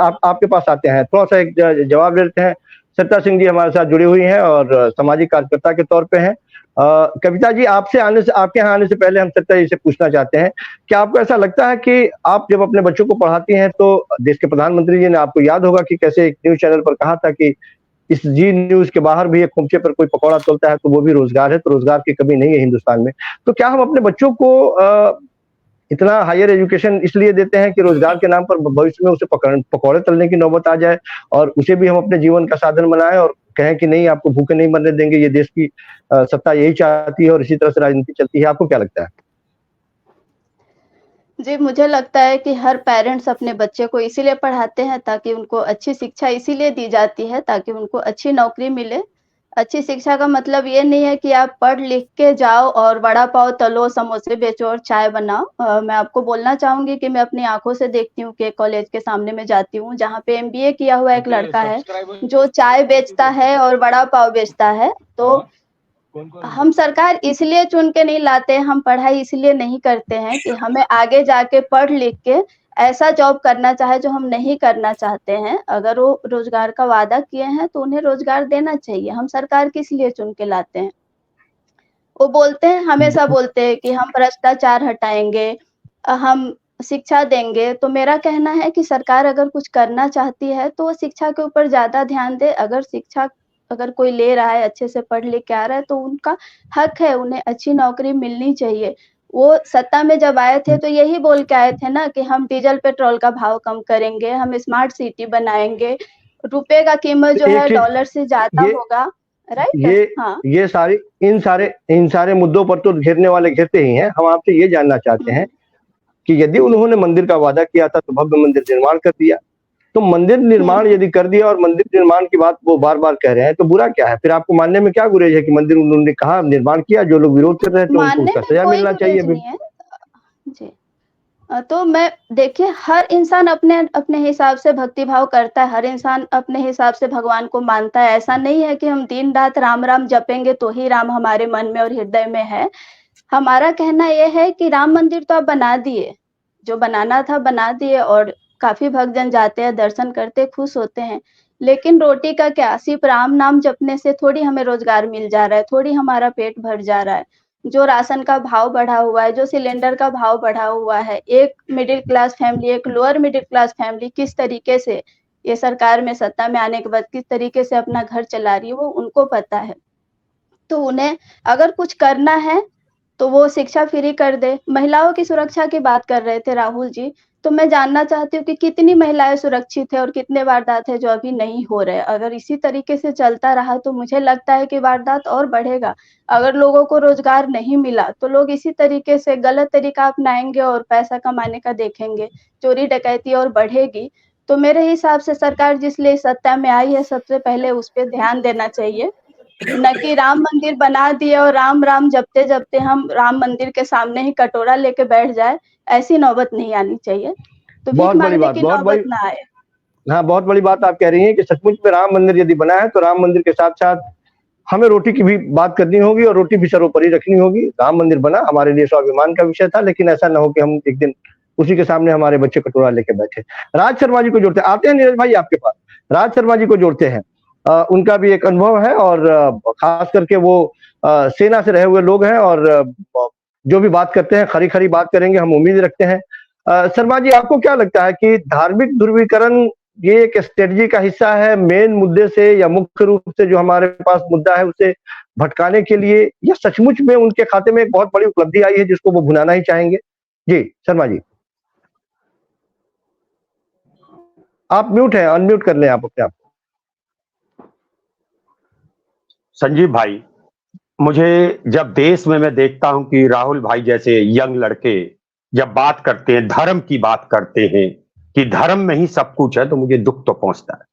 आपके पास आते हैं, थोड़ा-सा एक जवाब दे देते हैं। सरिता सिंह जी हमारे साथ जुड़ी हुई हैं और सामाजिक कार्यकर्ता के तौर पे हैं। कविता जी आपके यहाँ आने से पहले हम सरिता जी से पूछना चाहते हैं, क्या आपको ऐसा लगता है कि आप जब अपने बच्चों को पढ़ाती हैं तो देश के प्रधानमंत्री जी ने आपको याद होगा कि कैसे एक न्यूज़ चैनल पर कहा था कि इस जी न्यूज़ के बाहर भी एक खुमचे पर कोई पकौड़ा तोलता है तो वो भी रोज़गार है, तो रोज़गार की कमी नहीं है हिंदुस्तान में। तो क्या हम अपने बच्चों को इतना हायर एजुकेशन इसलिए देते हैं कि रोज़गार के नाम पर भविष्य में उसे पकौड़े तलने की नौबत आ जाए और उसे भी हम अपने जीवन का साधन बनाएँ और कहें कि नहीं आपको भूखे नहीं मरने देंगे, ये देश की सत्ता यही चाहती है और इसी तरह से राजनीति चलती है। आपको क्या लगता है? जी, मुझे लगता है कि हर पेरेंट्स अपने बच्चे को इसीलिए पढ़ाते हैं ताकि उनको अच्छी शिक्षा इसीलिए दी जाती है ताकि उनको अच्छी नौकरी मिले। अच्छी शिक्षा का मतलब ये नहीं है कि आप पढ़ लिख के जाओ और वड़ा पाव तलो, समोसे बेचो और चाय बनाओ। मैं आपको बोलना चाहूँगी कि मैं अपनी आँखों से देखती हूँ कि कॉलेज के सामने मैं जाती हूँ, जहाँ पे एमबीए किया हुआ एक लड़का है, जो चाय बेचता है और वड़ा पाव बेचता है। तो हम सरकार इसलिए चुन के नहीं लाते, हम पढ़ाई इसलिए नहीं करते हैं कि हमें आगे जाके पढ़ लिख के ऐसा जॉब करना चाहे जो हम नहीं करना चाहते हैं। अगर वो रोज़गार का वादा किए हैं तो उन्हें रोज़गार देना चाहिए। हम सरकार किस लिए चुन के लाते हैं? वो बोलते हैं हमेशा बोलते हैं कि हम भ्रष्टाचार हटाएँगे, हम शिक्षा देंगे। तो मेरा कहना है कि सरकार अगर कुछ करना चाहती है तो वो शिक्षा के ऊपर ज़्यादा ध्यान दे। अगर कोई ले रहा है, अच्छे से पढ़ लिख के आ रहा है तो उनका हक है, उन्हें अच्छी नौकरी मिलनी चाहिए। वो सत्ता में जब आए थे तो यही बोल के आए थे ना कि हम डीज़ल पेट्रोल का भाव कम करेंगे, हम स्मार्ट सिटी बनाएँगे, रुपए का कीमत जो एक है चीज़ डॉलर से ज़्यादा ये होगा, राइट? ये हाँ। ये सारी इन सारे मुद्दों पर तो घेरने वाले घेरते ही हैं। हम आपसे ये जानना चाहते हैं हुँ, कि यदि जी। उन्होंने मंदिर का वादा किया था तो भव्य मंदिर निर्माण कर दिया। तो मंदिर हुँ, निर्माण हुँ। यदि कर दिया और मंदिर निर्माण की बात वो बार-बार कह रहे हैं तो बुरा क्या है? फिर आपको मानने में क्या गुरेज है कि मंदिर उन्होंने कहा निर्माण किया, जो लोग विरोध कर रहे थे उनको मानने उसका में सज़ा कोई मिलना चाहिए गुरेज अभी। नहीं है। जी। तो मैं देखिए हर इंसान अपने अपने हिसाब से भक्ति भाव करता है, हर इंसान अपने हिसाब से भगवान को मानता है। ऐसा नहीं है कि हम दिन-रात राम-राम जपेंगे तो ही राम हमारे मन में और हृदय में है। हमारा कहना ये है कि राम मंदिर तो आप बना दिए, जो बनाना था बना दिए और काफ़ी भक्तजन जाते हैं, दर्शन करते, खुश होते हैं। लेकिन रोटी का क्या? सिर्फ़ राम नाम जपने से थोड़ी हमें रोज़गार मिल जा रहा है, थोड़ी हमारा पेट भर जा रहा है। जो राशन का भाव बढ़ा हुआ है, जो सिलेंडर का भाव बढ़ा हुआ है, एक मिडल क्लास फैमिली, एक लोअर मिडल क्लास फैमिली किस तरीके से ये सरकार में सत्ता में आने के बाद किस तरीके से अपना घर चला रही है, वो उनको पता है। तो उन्हें अगर कुछ करना है तो वो शिक्षा फ्री कर दे। महिलाओं की सुरक्षा की बात कर रहे थे राहुल जी, तो मैं जानना चाहती हूँ कि कितनी महिलाएँ सुरक्षित हैं और कितने वारदात हैं जो अभी नहीं हो रहे? अगर इसी तरीके से चलता रहा तो मुझे लगता है कि वारदात और बढ़ेगा। अगर लोगों को रोज़गार नहीं मिला, तो लोग इसी तरीके से गलत तरीका अपनाएँगे और पैसा कमाने का देखेंगे, चोरी-डकैती और बढ़ेगी। तो मेरे हिसाब से सरकार जिस लिए सत्ता में आई है, सबसे पहले उस पे ध्यान देना चाहिए। न कि राम मंदिर बना दिए और राम-राम जपते-जपते हम राम मंदिर के सामने ही कटोरा लेके बैठ जाएँ, ऐसी नौबत नहीं आनी चाहिए। तो भीख बहुत बड़ी माँगने बात, की बहुत नौबत बड़ी ना आए। हाँ, बहुत बड़ी बात आप कह रही हैं कि सचमुच में राम मंदिर यदि बना है तो राम मंदिर के साथ-साथ हमें रोटी की भी बात करनी होगी और रोटी भी सर्वोपरि रखनी होगी। राम मंदिर बना, हमारे लिए स्वाभिमान का विषय था, लेकिन ऐसा ना हो कि हम एक दिन उसी के सामने हमारे बच्चे कटोरा लेके बैठे। राज शर्मा जी को जोड़ते हैं, आते हैं नीरज भाई आपके पास। राज शर्मा जी को जोड़ते हैं। उनका भी एक अनुभव है और खास करके वो सेना से रहे हुए लोग हैं और जो भी बात करते हैं खरी-खरी बात करेंगे, हम उम्मीद रखते हैं। शर्मा जी आपको क्या लगता है कि धार्मिक ध्रुवीकरण ये एक स्ट्रेटजी का हिस्सा है मेन मुद्दे से या मुख्य रूप से जो हमारे पास मुद्दा है उसे भटकाने के लिए या सचमुच में उनके खाते में एक बहुत बड़ी उपलब्धि आई है जिसको वो भुनाना ही चाहेंगे? जी, शर्मा जी। आप म्यूट हैं, अनम्यूट कर लें आप अपने आप को। संजीव भाई, मुझे जब देश में मैं देखता हूं कि राहुल भाई जैसे यंग लड़के जब बात करते हैं, धर्म की बात करते हैं कि धर्म में ही सब कुछ है, तो मुझे दुख तो पहुंचता है।